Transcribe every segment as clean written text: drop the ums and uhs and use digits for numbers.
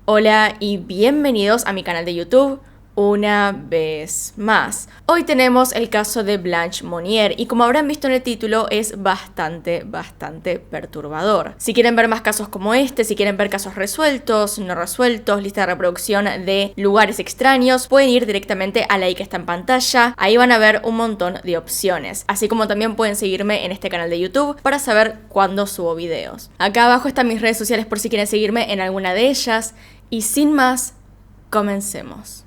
Hola y bienvenidos a mi canal de YouTube una vez más. Hoy tenemos el caso de Blanche Monnier y como habrán visto en el título es bastante perturbador. Si quieren ver más casos como este, si quieren ver casos resueltos, no resueltos, lista de reproducción de lugares extraños, pueden ir directamente a la que está en pantalla. Ahí van a ver un montón de opciones, así como también pueden seguirme en este canal de YouTube para saber cuándo subo videos. Acá abajo están mis redes sociales por si quieren seguirme en alguna de ellas. Y sin más, comencemos.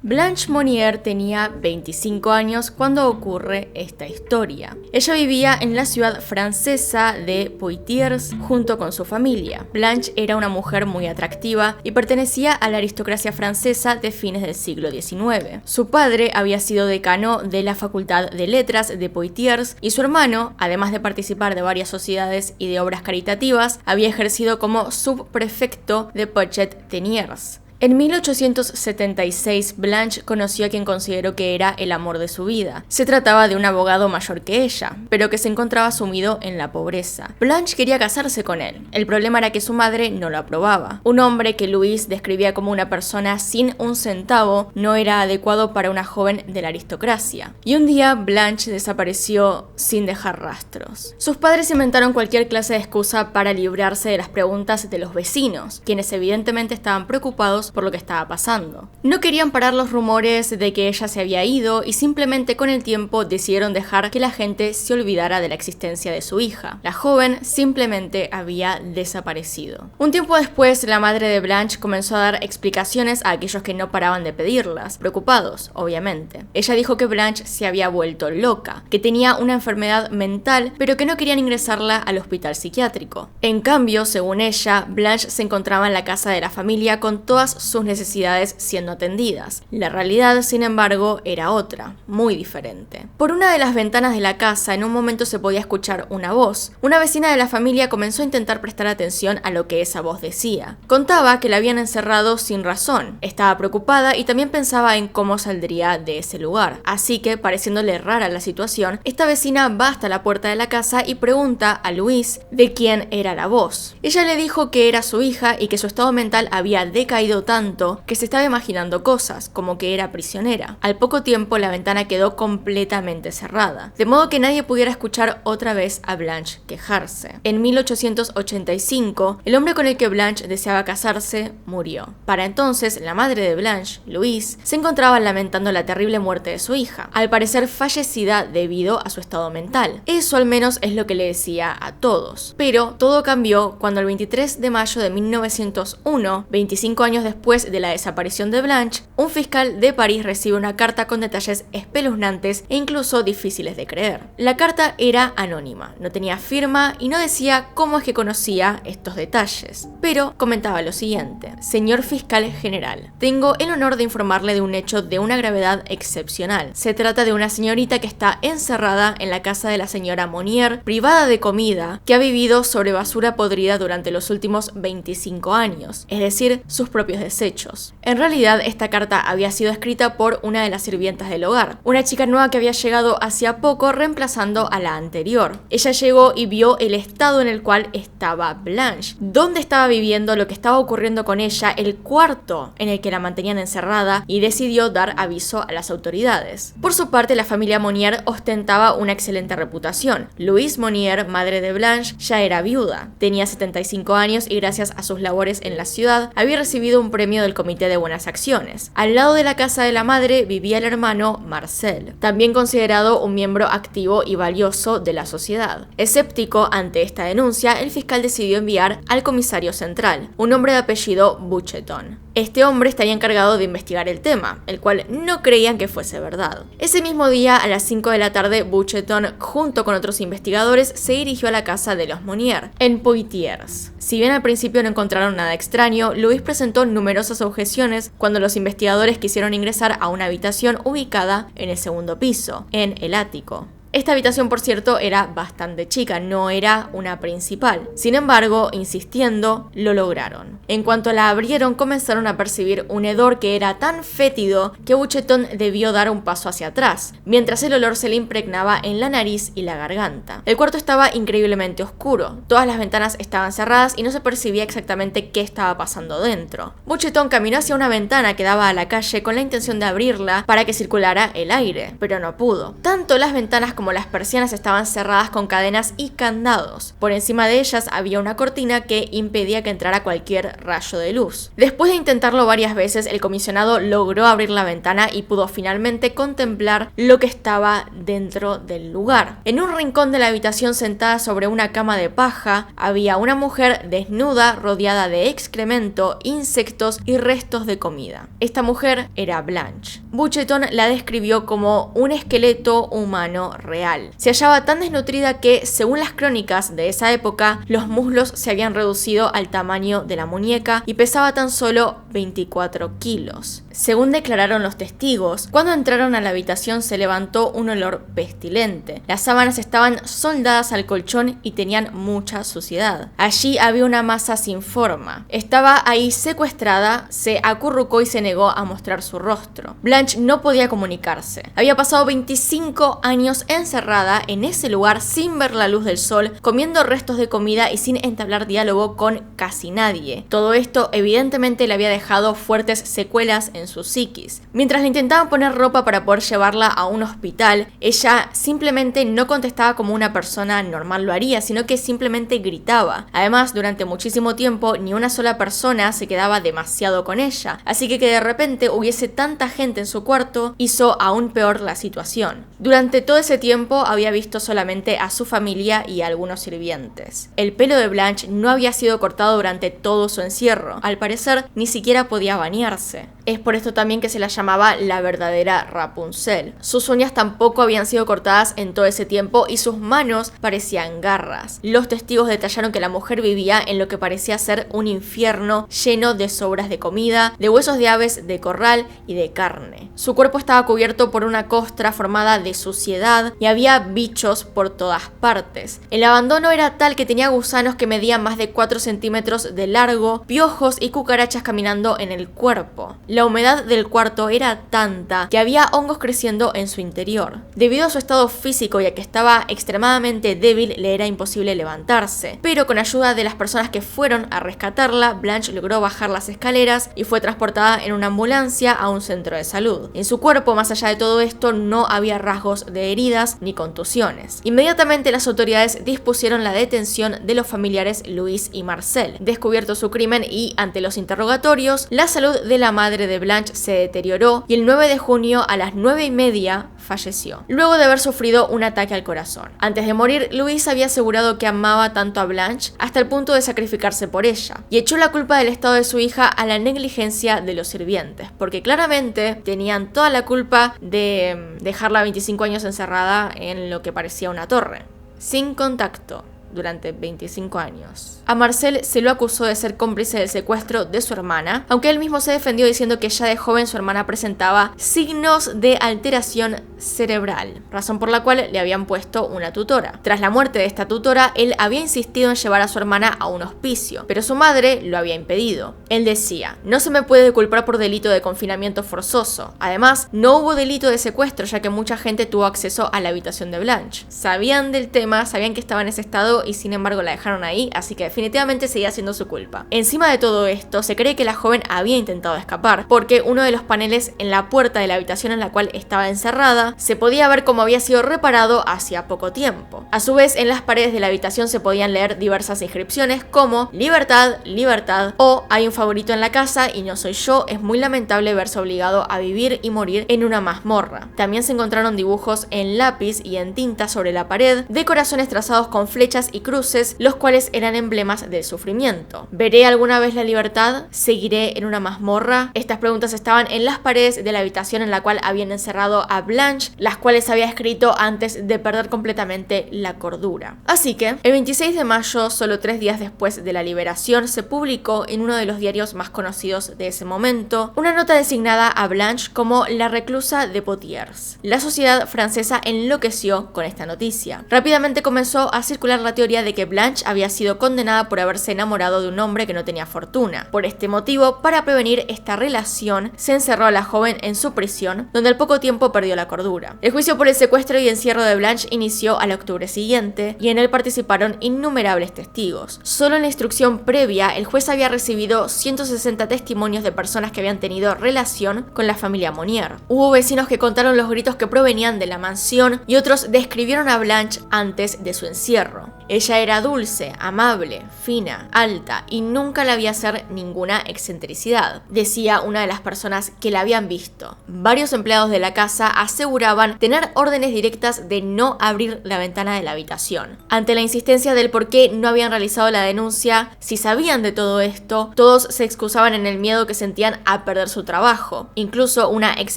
Blanche Monnier tenía 25 años cuando ocurre esta historia. Ella vivía en la ciudad francesa de Poitiers junto con su familia. Blanche era una mujer muy atractiva y pertenecía a la aristocracia francesa de fines del siglo XIX. Su padre había sido decano de la Facultad de Letras de Poitiers y su hermano, además de participar de varias sociedades y de obras caritativas, había ejercido como subprefecto de Poichet-Teniers. En 1876, Blanche conoció a quien consideró que era el amor de su vida. Se trataba de un abogado mayor que ella, pero que se encontraba sumido en la pobreza. Blanche quería casarse con él. El problema era que su madre no lo aprobaba. Un hombre que Louis describía como una persona sin un centavo no era adecuado para una joven de la aristocracia. Y un día Blanche desapareció sin dejar rastros. Sus padres inventaron cualquier clase de excusa para librarse de las preguntas de los vecinos, quienes evidentemente estaban preocupados por lo que estaba pasando. No querían parar los rumores de que ella se había ido y simplemente con el tiempo decidieron dejar que la gente se olvidara de la existencia de su hija. La joven simplemente había desaparecido. Un tiempo después, la madre de Blanche comenzó a dar explicaciones a aquellos que no paraban de pedirlas, preocupados, obviamente. Ella dijo que Blanche se había vuelto loca, que tenía una enfermedad mental, pero que no querían ingresarla al hospital psiquiátrico. En cambio, según ella, Blanche se encontraba en la casa de la familia con todas sus necesidades siendo atendidas. La realidad, sin embargo, era otra, muy diferente. Por una de las ventanas de la casa, en un momento se podía escuchar una voz. Una vecina de la familia comenzó a intentar prestar atención a lo que esa voz decía. Contaba que la habían encerrado sin razón. Estaba preocupada y también pensaba en cómo saldría de ese lugar. Así que, pareciéndole rara la situación, esta vecina va hasta la puerta de la casa y pregunta a Louise de quién era la voz. Ella le dijo que era su hija y que su estado mental había decaído tanto que se estaba imaginando cosas, como que era prisionera. Al poco tiempo la ventana quedó completamente cerrada, de modo que nadie pudiera escuchar otra vez a Blanche quejarse. En 1885, el hombre con el que Blanche deseaba casarse murió. Para entonces, la madre de Blanche, Louise, se encontraba lamentando la terrible muerte de su hija, al parecer fallecida debido a su estado mental. Eso al menos es lo que le decía a todos. Pero todo cambió cuando el 23 de mayo de 1901, 25 años después de la desaparición de Blanche, un fiscal de París recibe una carta con detalles espeluznantes e incluso difíciles de creer. La carta era anónima, no tenía firma y no decía cómo es que conocía estos detalles, pero comentaba lo siguiente: señor fiscal general, tengo el honor de informarle de un hecho de una gravedad excepcional. Se trata de una señorita que está encerrada en la casa de la señora Monnier, privada de comida, que ha vivido sobre basura podrida durante los últimos 25 años, es decir, sus propios desechos. En realidad, esta carta había sido escrita por una de las sirvientas del hogar, una chica nueva que había llegado hacía poco reemplazando a la anterior. Ella llegó y vio el estado en el cual estaba Blanche, dónde estaba viviendo, lo que estaba ocurriendo con ella, el cuarto en el que la mantenían encerrada y decidió dar aviso a las autoridades. Por su parte, la familia Monnier ostentaba una excelente reputación. Louise Monnier, madre de Blanche, ya era viuda, tenía 75 años y gracias a sus labores en la ciudad había recibido un premio del Comité de Buenas Acciones. Al lado de la casa de la madre vivía el hermano Marcel, también considerado un miembro activo y valioso de la sociedad. Escéptico ante esta denuncia, el fiscal decidió enviar al comisario central, un hombre de apellido Bucheton. Este hombre estaría encargado de investigar el tema, el cual no creían que fuese verdad. Ese mismo día, a las 5 de la tarde, Bucheton, junto con otros investigadores, se dirigió a la casa de los Monnier, en Poitiers. Si bien al principio no encontraron nada extraño, Louis presentó numerosas objeciones cuando los investigadores quisieron ingresar a una habitación ubicada en el segundo piso, en el ático. Esta habitación, por cierto, era bastante chica, no era una principal. Sin embargo, insistiendo, lo lograron. En cuanto la abrieron, comenzaron a percibir un hedor que era tan fétido que Buchetón debió dar un paso hacia atrás, mientras el olor se le impregnaba en la nariz y la garganta. El cuarto estaba increíblemente oscuro, todas las ventanas estaban cerradas y no se percibía exactamente qué estaba pasando dentro. Buchetón caminó hacia una ventana que daba a la calle con la intención de abrirla para que circulara el aire, pero no pudo. Tanto las ventanas como las persianas estaban cerradas con cadenas y candados. Por encima de ellas había una cortina que impedía que entrara cualquier rayo de luz. Después de intentarlo varias veces, el comisionado logró abrir la ventana y pudo finalmente contemplar lo que estaba dentro del lugar. En un rincón de la habitación, sentada sobre una cama de paja, había una mujer desnuda rodeada de excremento, insectos y restos de comida. Esta mujer era Blanche. Buchetón la describió como un esqueleto humano real. Se hallaba tan desnutrida que, según las crónicas de esa época, los muslos se habían reducido al tamaño de la muñeca y pesaba tan solo 24 kilos. Según declararon los testigos, cuando entraron a la habitación se levantó un olor pestilente. Las sábanas estaban soldadas al colchón y tenían mucha suciedad. Allí había una masa sin forma. Estaba ahí secuestrada, se acurrucó y se negó a mostrar su rostro. Blanche no podía comunicarse. Había pasado 25 años encerrada en ese lugar sin ver la luz del sol, comiendo restos de comida y sin entablar diálogo con casi nadie. Todo esto evidentemente le había dejado fuertes secuelas en su psiquis. Mientras le intentaban poner ropa para poder llevarla a un hospital, ella simplemente no contestaba como una persona normal lo haría, sino que simplemente gritaba. Además, durante muchísimo tiempo ni una sola persona se quedaba demasiado con ella, así que de repente hubiese tanta gente en su cuarto hizo aún peor la situación. Durante todo ese tiempo había visto solamente a su familia y a algunos sirvientes. El pelo de Blanche no había sido cortado durante todo su encierro. Al parecer, ni siquiera podía bañarse. Es por esto también que se la llamaba la verdadera Rapunzel. Sus uñas tampoco habían sido cortadas en todo ese tiempo y sus manos parecían garras. Los testigos detallaron que la mujer vivía en lo que parecía ser un infierno lleno de sobras de comida, de huesos de aves de corral y de carne. Su cuerpo estaba cubierto por una costra formada de suciedad y había bichos por todas partes. El abandono era tal que tenía gusanos que medían más de 4 centímetros de largo, piojos y cucarachas caminando en el cuerpo. La humedad del cuarto era tanta que había hongos creciendo en su interior. Debido a su estado físico y a que estaba extremadamente débil, le era imposible levantarse. Pero con ayuda de las personas que fueron a rescatarla, Blanche logró bajar las escaleras y fue transportada en una ambulancia a un centro de salud. En su cuerpo, más allá de todo esto, no había rasgos de heridas ni contusiones. Inmediatamente las autoridades dispusieron la detención de los familiares Louis y Marcel. Descubierto su crimen y ante los interrogatorios, la salud de la madre de Blanche se deterioró y el 9 de junio a las 9:30 falleció, luego de haber sufrido un ataque al corazón. Antes de morir, Louis había asegurado que amaba tanto a Blanche hasta el punto de sacrificarse por ella, y echó la culpa del estado de su hija a la negligencia de los sirvientes, porque claramente tenían toda la culpa de dejarla 25 años encerrada en lo que parecía una torre, sin contacto, durante 25 años. A Marcel se lo acusó de ser cómplice del secuestro de su hermana, aunque él mismo se defendió diciendo que ya de joven su hermana presentaba signos de alteración cerebral, razón por la cual le habían puesto una tutora. Tras la muerte de esta tutora, él había insistido en llevar a su hermana a un hospicio, pero su madre lo había impedido. Él decía: no se me puede culpar por delito de confinamiento forzoso. Además, no hubo delito de secuestro, ya que mucha gente tuvo acceso a la habitación de Blanche. Sabían del tema, sabían que estaba en ese estado y sin embargo la dejaron ahí, así que definitivamente seguía siendo su culpa. Encima de todo esto, se cree que la joven había intentado escapar, porque uno de los paneles en la puerta de la habitación en la cual estaba encerrada se podía ver cómo había sido reparado hacía poco tiempo. A su vez, en las paredes de la habitación se podían leer diversas inscripciones como libertad, libertad, o hay un favorito en la casa y no soy yo, es muy lamentable verse obligado a vivir y morir en una mazmorra. También se encontraron dibujos en lápiz y en tinta sobre la pared de corazones trazados con flechas y cruces, los cuales eran emblemas además del sufrimiento. ¿Veré alguna vez la libertad? ¿Seguiré en una mazmorra? Estas preguntas estaban en las paredes de la habitación en la cual habían encerrado a Blanche, las cuales había escrito antes de perder completamente la cordura. Así que, el 26 de mayo, solo 3 días después de la liberación, se publicó en uno de los diarios más conocidos de ese momento una nota designada a Blanche como la reclusa de Poitiers. La sociedad francesa enloqueció con esta noticia. Rápidamente comenzó a circular la teoría de que Blanche había sido condenada por haberse enamorado de un hombre que no tenía fortuna. Por este motivo, para prevenir esta relación, se encerró a la joven en su prisión, donde al poco tiempo perdió la cordura. El juicio por el secuestro y encierro de Blanche inició al octubre siguiente, y en él participaron innumerables testigos. Solo en la instrucción previa, el juez había recibido 160 testimonios de personas que habían tenido relación con la familia Monier. Hubo vecinos que contaron los gritos que provenían de la mansión y otros describieron a Blanche antes de su encierro. Ella era dulce, amable, fina, alta y nunca le había hacer ninguna excentricidad, decía una de las personas que la habían visto. Varios empleados de la casa aseguraban tener órdenes directas de no abrir la ventana de la habitación. Ante la insistencia del por qué no habían realizado la denuncia, si sabían de todo esto, todos se excusaban en el miedo que sentían a perder su trabajo. Incluso una ex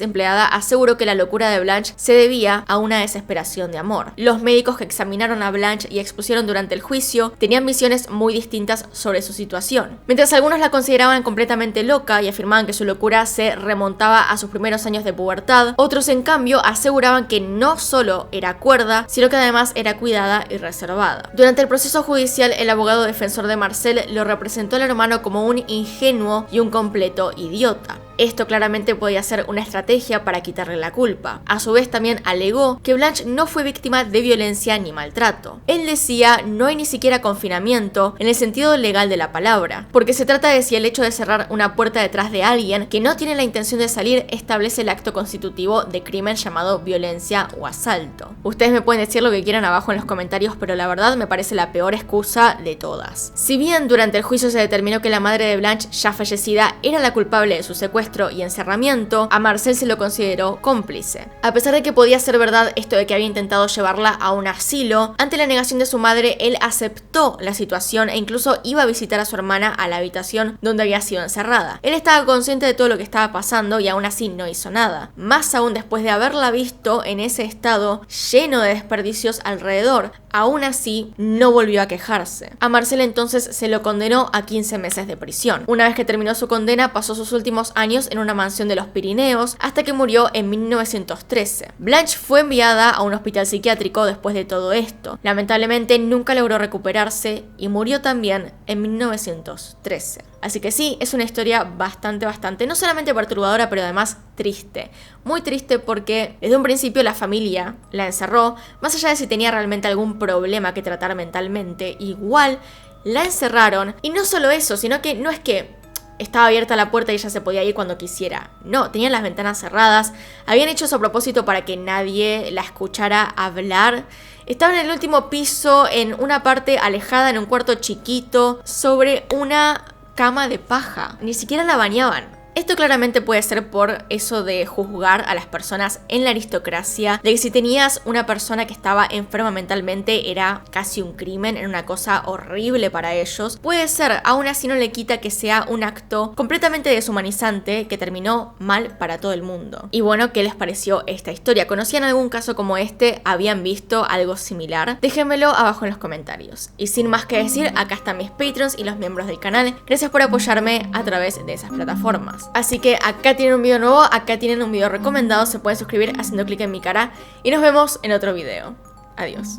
empleada aseguró que la locura de Blanche se debía a una desesperación de amor. Los médicos que examinaron a Blanche y expusieron durante el juicio tenían visiones muy distintas sobre su situación. Mientras algunos la consideraban completamente loca y afirmaban que su locura se remontaba a sus primeros años de pubertad, otros en cambio aseguraban que no solo era cuerda, sino que además era cuidada y reservada. Durante el proceso judicial, el abogado defensor de Marcel lo representó al hermano como un ingenuo y un completo idiota. Esto claramente podía ser una estrategia para quitarle la culpa. A su vez también alegó que Blanche no fue víctima de violencia ni maltrato. Él decía no hay ni siquiera confinamiento en el sentido legal de la palabra, porque se trata de si el hecho de cerrar una puerta detrás de alguien que no tiene la intención de salir establece el acto constitutivo de crimen llamado violencia o asalto. Ustedes me pueden decir lo que quieran abajo en los comentarios, pero la verdad me parece la peor excusa de todas. Si bien durante el juicio se determinó que la madre de Blanche, ya fallecida, era la culpable de su secuestro y encerramiento, a Marcel se lo consideró cómplice. A pesar de que podía ser verdad esto de que había intentado llevarla a un asilo, ante la negación de su madre, él aceptó la situación e incluso iba a visitar a su hermana a la habitación donde había sido encerrada. Él estaba consciente de todo lo que estaba pasando y aún así no hizo nada. Más aún después de haberla visto en ese estado lleno de desperdicios alrededor, aún así no volvió a quejarse. A Marcel entonces se lo condenó a 15 meses de prisión. Una vez que terminó su condena, pasó sus últimos años en una mansión de los Pirineos hasta que murió en 1913. Blanche fue enviada a un hospital psiquiátrico después de todo esto. Lamentablemente nunca logró recuperarse y murió también en 1913. Así que sí, es una historia bastante, no solamente perturbadora, pero además triste. Muy triste porque desde un principio la familia la encerró, más allá de si tenía realmente algún problema que tratar mentalmente, igual la encerraron. Y no solo eso, sino que no es que estaba abierta la puerta y ella se podía ir cuando quisiera. No, tenían las ventanas cerradas, habían hecho eso a propósito para que nadie la escuchara hablar. Estaba en el último piso, en una parte alejada, en un cuarto chiquito, sobre una cama de paja. Ni siquiera la bañaban. Esto claramente puede ser por eso de juzgar a las personas en la aristocracia, de que si tenías una persona que estaba enferma mentalmente era casi un crimen, era una cosa horrible para ellos. Puede ser, aún así no le quita que sea un acto completamente deshumanizante que terminó mal para todo el mundo. Y bueno, ¿qué les pareció esta historia? ¿Conocían algún caso como este? ¿Habían visto algo similar? Déjenmelo abajo en los comentarios. Y sin más que decir, acá están mis Patreons y los miembros del canal. Gracias por apoyarme a través de esas plataformas. Así que acá tienen un video nuevo, acá tienen un video recomendado, se pueden suscribir haciendo clic en mi cara y nos vemos en otro video. Adiós.